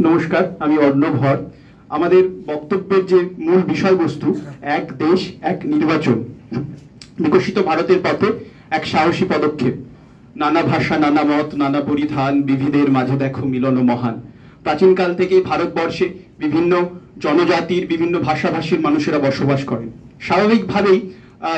নমস্কার, আমি অর্ণব হর। আমাদের বক্তব্যের যে মূল বিষয়বস্তু এক দেশ এক নির্বাচন, বিকশিত ভারতের পথে এক সাহসী পদক্ষেপ। নানা ভাষা, নানা মত, নানা পরিধান, বিবিধের মাঝে দেখো মিলন মহান। প্রাচীনকাল থেকেই ভারতবর্ষে বিভিন্ন জনজাতির, বিভিন্ন ভাষাভাষীর মানুষেরা বসবাস করেন। স্বাভাবিকভাবেই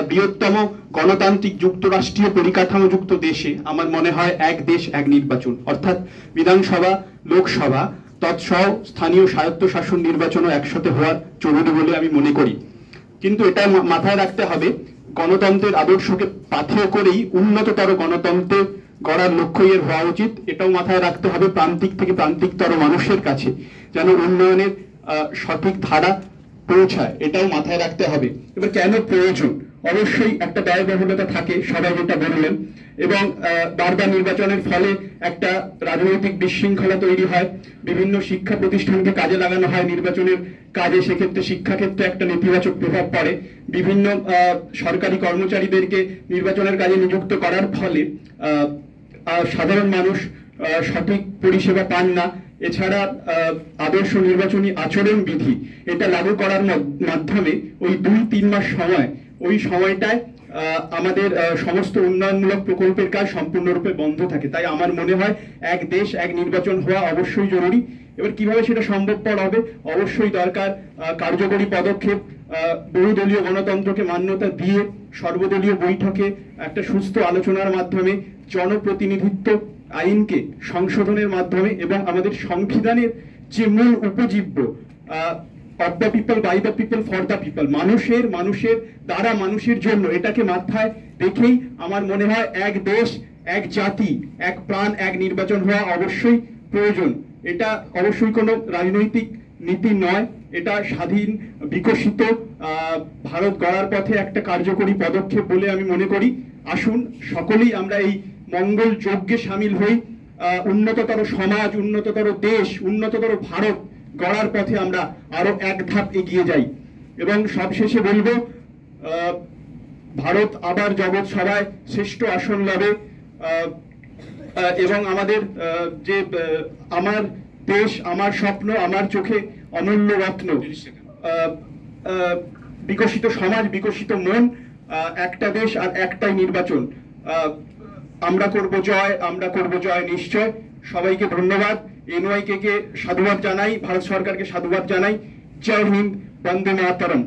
বৃহত্তম গণতান্ত্রিক যুক্তরাষ্ট্রীয় পরিকাঠামোযুক্ত দেশে আমার মনে হয় এক দেশ এক নির্বাচন, অর্থাৎ বিধানসভা, লোকসভা তৎসহ স্থানীয় স্বায়ত্তশাসন নির্বাচনও একসাথে হওয়া জরুরি বলে আমি মনে করি। কিন্তু এটা মাথায় রাখতে হবে, গণতন্ত্রের আদর্শকে পাথেয় করেই উন্নততর গণতন্ত্র গড়ার লক্ষ্যই এর হওয়া উচিত। এটাও মাথায় রাখতে হবে প্রান্তিক থেকে প্রান্তিকতর মানুষের কাছে যেন উন্নয়নের সঠিক ধারা পৌঁছায়, এটাও মাথায় রাখতে হবে। এবার কেন প্রয়োজন? অবশ্যই একটা ব্যয়বহুলতা থাকে, সবাই যেটা বললেন, এবং বারবার নির্বাচনের ফলে একটা রাজনৈতিক বিশৃঙ্খলা তৈরি হয়। বিভিন্ন শিক্ষা প্রতিষ্ঠানকে কাজে লাগানো হয় নির্বাচনের কাজে, সেক্ষেত্রে শিক্ষাক্ষেত্রে একটা নেতিবাচক প্রভাব পড়ে। বিভিন্ন সরকারি কর্মচারীদেরকে নির্বাচনের কাজে নিযুক্ত করার ফলে সাধারণ মানুষ সঠিক পরিষেবা পান না। এছাড়া আদর্শ নির্বাচনী আচরণ বিধি এটা লাগু করার মাধ্যমে ওই 2-3 মাস সময়, ওই সময়টায় আমাদের সমস্ত উন্নয়নমূলক প্রকল্পের কাজ সম্পূর্ণরূপে বন্ধ থাকে। তাই আমার মনে হয় এক দেশ এক নির্বাচন হওয়া অবশ্যই জরুরি। এবার কিভাবে সেটা সম্ভবপর হবে? অবশ্যই দরকার কার্যকরী পদক্ষেপ, বহুদলীয় গণতন্ত্রকে মান্যতা দিয়ে সর্বদলীয় বৈঠকে একটা সুস্থ আলোচনার মাধ্যমে, জনপ্রতিনিধিত্ব আইনকে সংশোধনের মাধ্যমে এবং আমাদের সংবিধানের যে মূল উপজীব্য of the people, by the people, for the people, মানুষের দ্বারা মানুষের জন্য, এটাকে মাথায় রেখেই আমার মনে হয় এক দেশ এক জাতি এক প্রাণ এক নির্বাচন হওয়া অবশ্যই প্রয়োজন। এটা অবশ্যই কোনো রাজনৈতিক নীতি নয়, এটা স্বাধীন বিকশিত ভারত গড়ার পথে একটা কার্যকরী পদক্ষেপ বলে আমি মনে করি। আসুন সকলেই আমরা এই মঙ্গল যজ্ঞে সামিল হই, উন্নততর সমাজ, উন্নততর দেশ, উন্নততর ভারত গড়ার পথে আমরা আরো এক ধাপ এগিয়ে যাই। এবং সবশেষে বলবো, ভারত আবার জগৎ সভায় শ্রেষ্ঠ আসন লাভে এবং আমাদের যে আমার দেশ, আমার স্বপ্ন, আমার চোখে অমূল্য রত্ন, বিকশিত সমাজ, বিকশিত মন, একটা দেশ আর একটাই নির্বাচন। আমরা করব জয়, আমরা করব জয় নিশ্চয়। সবাইকে ধন্যবাদ। NYK কে সাধুবাদ জানাই, ভারত সরকারকে সাধুবাদ জানাই। জয় হিন্দ, বন্দে মাতরম।